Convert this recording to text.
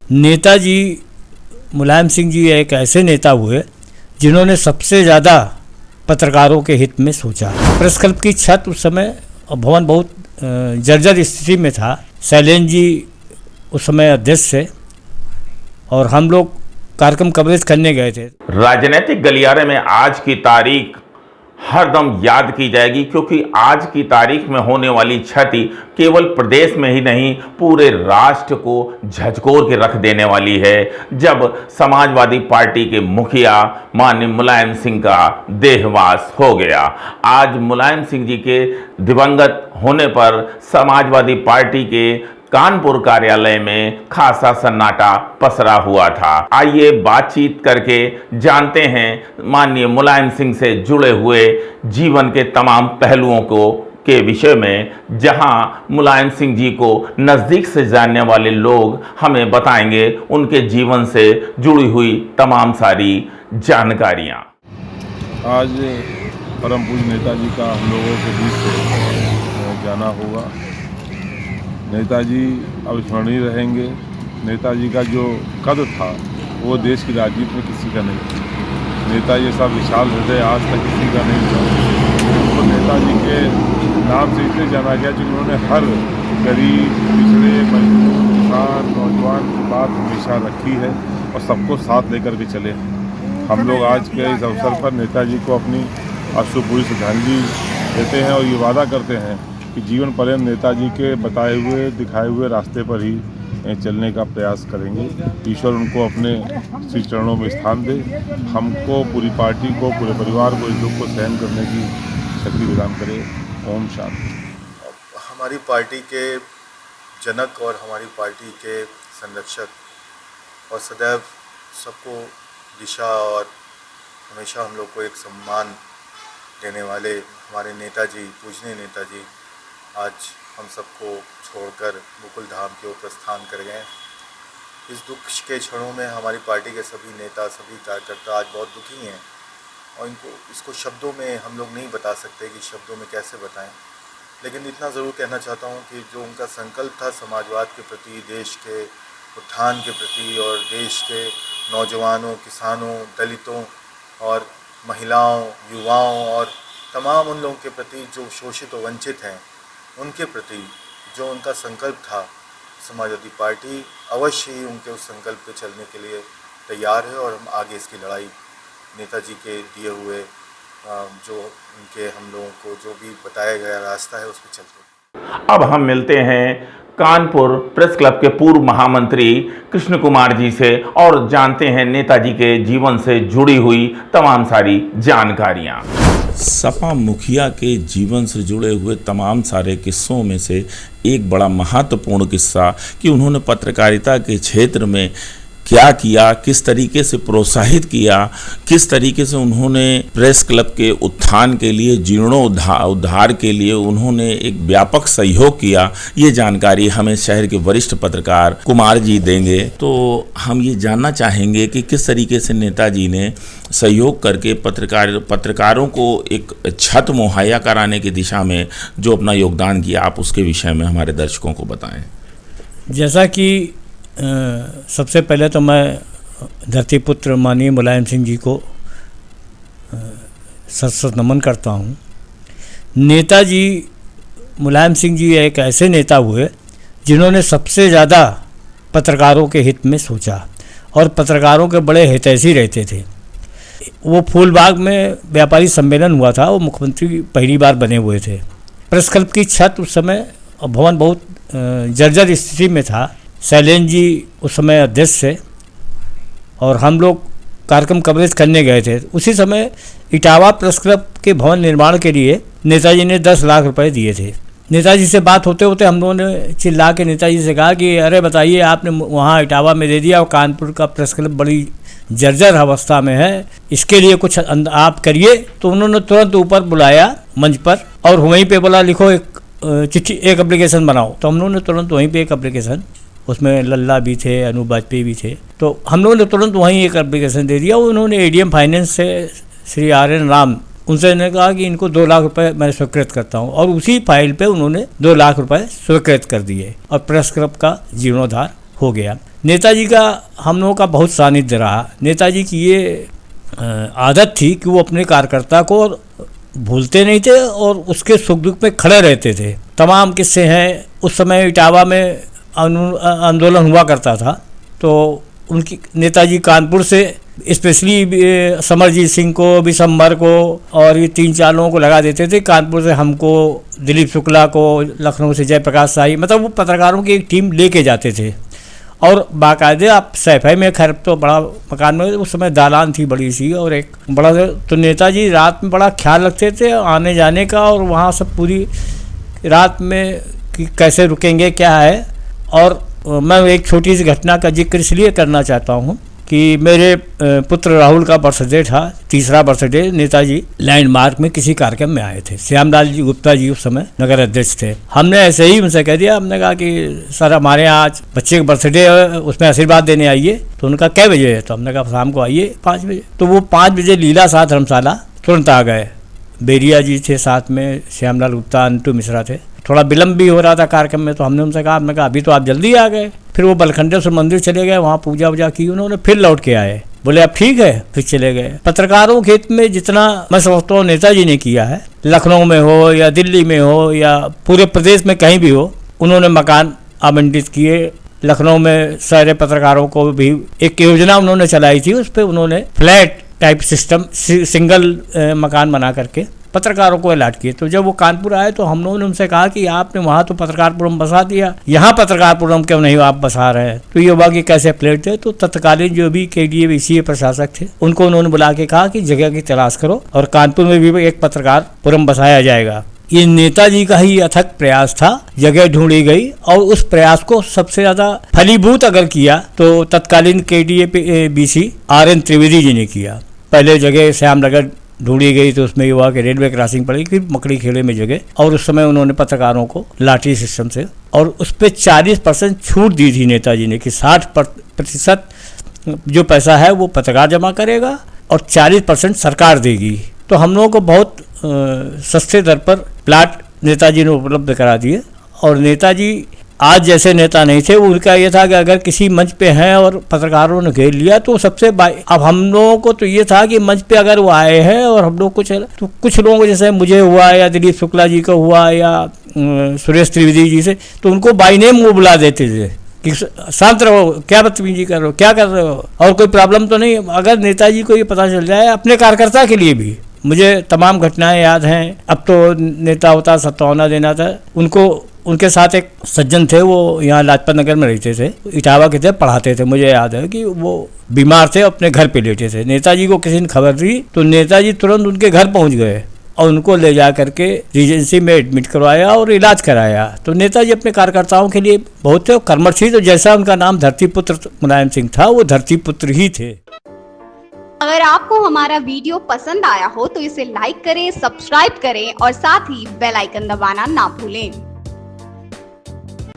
नेताजी मुलायम सिंह जी एक ऐसे नेता हुए जिन्होंने सबसे ज़्यादा पत्रकारों के हित में सोचा। प्रेस क्लब की छत उस समय भवन बहुत जर्जर स्थिति में था। शैलेंद्र जी उस समय अध्यक्ष थे और हम लोग कार्यक्रम कवरेज करने गए थे। राजनीतिक गलियारे में आज की तारीख हरदम याद की जाएगी, क्योंकि आज की तारीख में होने वाली क्षति केवल प्रदेश में ही नहीं पूरे राष्ट्र को झकझोर के रख देने वाली है। जब समाजवादी पार्टी के मुखिया माननीय मुलायम सिंह का देहवास हो गया। आज मुलायम सिंह जी के दिवंगत होने पर समाजवादी पार्टी के कानपुर कार्यालय में खासा सन्नाटा पसरा हुआ था। आइए बातचीत करके जानते हैं माननीय मुलायम सिंह से जुड़े हुए जीवन के तमाम पहलुओं के विषय में, जहां मुलायम सिंह जी को नज़दीक से जानने वाले लोग हमें बताएंगे उनके जीवन से जुड़ी हुई तमाम सारी जानकारियां। आज परम पूज्य नेताजी का हम लोगों के बीच से जाना होगा। नेताजी अविस्मरणीय रहेंगे। नेताजी का जो कद था वो देश की राजनीति में किसी का नहीं था। नेताजी जैसा विशाल हृदय आज तक किसी का नहीं था। तो नेताजी के नाम से इसलिए जाना गया जिन्होंने हर गरीब, पिछड़े, मजदूर, किसान, नौजवान की बात हमेशा रखी है और सबको साथ लेकर के चले हैं। हम लोग आज के इस अवसर पर नेताजी को अपनी अश्रुपूरी श्रद्धांजलि देते हैं और ये वादा करते हैं कि जीवन पर्यंत नेताजी के बताए हुए, दिखाए हुए रास्ते पर ही चलने का प्रयास करेंगे। ईश्वर उनको अपने श्री चरणों में स्थान दे। हमको, पूरी पार्टी को, पूरे परिवार को इस दुख को सहन करने की शक्ति प्रदान करे। ओम शांति। हमारी पार्टी के जनक और हमारी पार्टी के संरक्षक और सदैव सबको दिशा और हमेशा हम लोग को एक सम्मान देने वाले हमारे नेताजी, पूजनीय नेताजी आज हम सबको छोड़कर मुकुल धाम की ओर प्रस्थान कर गए। इस दुख के क्षणों में हमारी पार्टी के सभी नेता, सभी कार्यकर्ता आज बहुत दुखी हैं और इसको शब्दों में हम लोग नहीं बता सकते कि शब्दों में कैसे बताएं। लेकिन इतना ज़रूर कहना चाहता हूं कि जो उनका संकल्प था समाजवाद के प्रति, देश के उत्थान के प्रति और देश के नौजवानों, किसानों, दलितों और महिलाओं, युवाओं और तमाम उन लोगों के प्रति जो शोषित और वंचित हैं, उनके प्रति जो उनका संकल्प था, समाजवादी पार्टी अवश्य ही उनके उस संकल्प पे चलने के लिए तैयार है और हम आगे इसकी लड़ाई नेताजी के दिए हुए जो उनके हम लोगों को जो भी बताया गया रास्ता है उस पर चलते हैं। अब हम मिलते हैं कानपुर प्रेस क्लब के पूर्व महामंत्री कृष्ण कुमार जी से और जानते हैं नेताजी के जीवन से जुड़ी हुई तमाम सारी जानकारियां। सपा मुखिया के जीवन से जुड़े हुए तमाम सारे किस्सों में से एक बड़ा महत्वपूर्ण किस्सा कि उन्होंने पत्रकारिता के क्षेत्र में क्या किया, किस तरीके से प्रोत्साहित किया, किस तरीके से उन्होंने प्रेस क्लब के उत्थान के लिए, जीर्णोद्धार के लिए उन्होंने एक व्यापक सहयोग किया, ये जानकारी हमें शहर के वरिष्ठ पत्रकार कुमार जी देंगे। तो हम ये जानना चाहेंगे कि किस तरीके से नेताजी ने सहयोग करके पत्रकारों को एक छत मुहैया कराने की दिशा में जो अपना योगदान किया, आप उसके विषय में हमारे दर्शकों को बताएं। जैसा कि सबसे पहले तो मैं धरती पुत्र माननीय मुलायम सिंह जी को सत सत नमन करता हूँ। नेताजी मुलायम सिंह जी एक ऐसे नेता हुए जिन्होंने सबसे ज़्यादा पत्रकारों के हित में सोचा और पत्रकारों के बड़े हितैषी रहते थे। वो फूलबाग में व्यापारी सम्मेलन हुआ था, वो मुख्यमंत्री पहली बार बने हुए थे। प्रेस क्लब की छत उस समय भवन बहुत जर्जर स्थिति में था। शैलेंद्र जी उस समय अध्यक्ष थे और हम लोग कार्यक्रम कवरेज करने गए थे। उसी समय इटावा प्रेस क्लब के भवन निर्माण के लिए नेताजी ने 10 लाख रुपए दिए थे। नेताजी से बात होते होते हम लोगों ने चिल्ला के नेताजी से कहा कि अरे बताइए, आपने वहाँ इटावा में दे दिया और कानपुर का प्रेस क्लब बड़ी जर्जर अवस्था में है, इसके लिए कुछ आप करिए। तो उन्होंने तुरंत ऊपर बुलाया मंच पर और वहीं पे बोला लिखो एक चिट्ठी, एक एप्लीकेशन बनाओ। तो हम लोगों ने तुरंत वहीं पे एक एप्लीकेशन, उसमें लल्ला भी थे, अनूप वाजपेयी भी थे, तो हम लोगों ने तुरंत वहीं एक एप्लीकेशन दे दिया। उन्होंने एडीएम फाइनेंस से श्री आर्यन राम, उनसे ने कहा कि इनको 2 लाख रुपए मैं स्वीकृत करता हूं और उसी फाइल पे उन्होंने 2 लाख रुपए स्वीकृत कर दिए और प्रेस क्लब का जीर्णोद्धार हो गया। नेताजी का हम लोगों का बहुत सानिध्य रहा। नेताजी की ये आदत थी कि वो अपने कार्यकर्ता को भूलते नहीं थे और उसके सुख दुख में खड़े रहते थे। तमाम किस्से हैं। उस समय इटावा में आंदोलन हुआ करता था, तो उनकी नेताजी कानपुर से स्पेशली समरजीत सिंह को, बिशंबर को और ये 3-4 लोगों को लगा देते थे। कानपुर से हमको, दिलीप शुक्ला को, लखनऊ से जयप्रकाश शाही, मतलब वो पत्रकारों की एक टीम लेके जाते थे। और बाकायदे आप सैफई में, खैर तो बड़ा मकान में उस समय दालान थी बड़ी सी और एक बड़ा, तो नेताजी रात में बड़ा ख्याल रखते थे आने जाने का, और वहाँ सब पूरी रात में कि कैसे रुकेंगे क्या है। और मैं एक छोटी सी घटना का जिक्र इसलिए करना चाहता हूँ कि मेरे पुत्र राहुल का बर्थडे था, 3रा बर्थडे। नेताजी लैंडमार्क में किसी कार्यक्रम में आए थे। श्यामलाल जी गुप्ता जी उस समय नगर अध्यक्ष थे। हमने ऐसे ही उनसे कह दिया, हमने कहा कि सर हमारे यहाँ आज बच्चे का बर्थडे है, उसमें आशीर्वाद देने आइए। तो उनका कै बजे है? तो हमने कहा शाम को आइए 5 बजे। तो वो 5 बजे लीला साथ धर्मशाला तुरंत आ गए। बेरिया जी थे साथ में, श्यामलाल गुप्ता, अंटू मिश्रा थे। थोड़ा विलम्ब भी हो रहा था कार्यक्रम में, तो हमने उनसे कहा, हमने कहा अभी तो आप जल्दी आ गए। फिर वो बलखंडेश्वर मंदिर चले गए, वहाँ पूजा वूजा की उन्होंने, फिर लौट के आए। बोले अब ठीक है, फिर चले गए। पत्रकारों के हित में जितना मैं समझता हूँ नेताजी ने किया है, लखनऊ में हो या दिल्ली में हो या पूरे प्रदेश में कहीं भी हो, उन्होंने मकान आवंटित किए। लखनऊ में सारे पत्रकारों को भी एक योजना उन्होंने चलाई थी, उस पर उन्होंने फ्लैट टाइप सिस्टम, सिंगल मकान बना करके पत्रकारों को अलॉट किए। तो जब वो कानपुर आए तो हम लोगों ने उनसे कहा कि आपने वहाँ तो पत्रकारपुरम बसा दिया, यहाँ पत्रकारपुरम क्यों नहीं आप बसा रहे हैं? तो ये हुआ कि कैसे फ्लैट थे। तो तत्कालीन जो भी KDA प्रशासक थे, उनको उन्होंने बुला के कहा कि जगह की तलाश करो और कानपुर में भी एक पत्रकारपुरम बसाया जाएगा। ये नेताजी का ही अथक प्रयास था। जगह ढूंढी गई और उस प्रयास को सबसे ज्यादा फलीभूत अगर किया तो तत्कालीन KDA BC RN Trivedi ji ने किया। पहले जगह श्यामनगर ढूंढी गई तो उसमें ये हुआ कि रेलवे क्रॉसिंग पड़ी, फिर मकड़ी खेड़े में जगह, और उस समय उन्होंने पत्रकारों को लाटरी सिस्टम से, और उस पर 40% छूट दी थी नेताजी ने कि 60% जो पैसा है वो पत्रकार जमा करेगा और 40% सरकार देगी। तो हम लोगों को बहुत सस्ते दर पर प्लाट नेताजी ने उपलब्ध करा दिए। और नेताजी आज जैसे नेता नहीं थे, उनका ये था कि अगर किसी मंच पे हैं और पत्रकारों ने घेर लिया तो सबसे अब हम लोगों को तो ये था कि मंच पे अगर वो आए हैं और हम लोग कुछ लोगों को, जैसे मुझे हुआ या दिलीप शुक्ला जी को हुआ या सुरेश त्रिवेदी जी से, तो उनको बाई नेम वो बुला देते थे कि शांत रहो, क्या बदतमीजी कर रहे हो, क्या कर रहे हो, और कोई प्रॉब्लम तो नहीं। अगर नेताजी को ये पता चल जाए, अपने कार्यकर्ता के लिए भी, मुझे तमाम घटनाएं याद हैं। अब तो नेता होता सत्तावना देना था उनको। उनके साथ एक सज्जन थे, वो यहाँ लाजपत नगर में रहते थे, इटावा के थे, पढ़ाते थे। मुझे याद है कि वो बीमार थे, अपने घर पे लेटे थे। नेताजी को किसी ने खबर दी तो नेताजी तुरंत उनके घर पहुंच गए और उनको ले जा करके रीजेंसी में एडमिट करवाया और इलाज कराया। तो नेताजी अपने कार्यकर्ताओं के लिए बहुत थे, कर्मठ थे। तो जैसा उनका नाम धरतीपुत्र मुलायम सिंह था, वो धरतीपुत्र ही थे। अगर आपको हमारा वीडियो पसंद आया हो तो इसे लाइक करें, सब्सक्राइब करें और साथ ही बेल आइकन दबाना ना भूलें।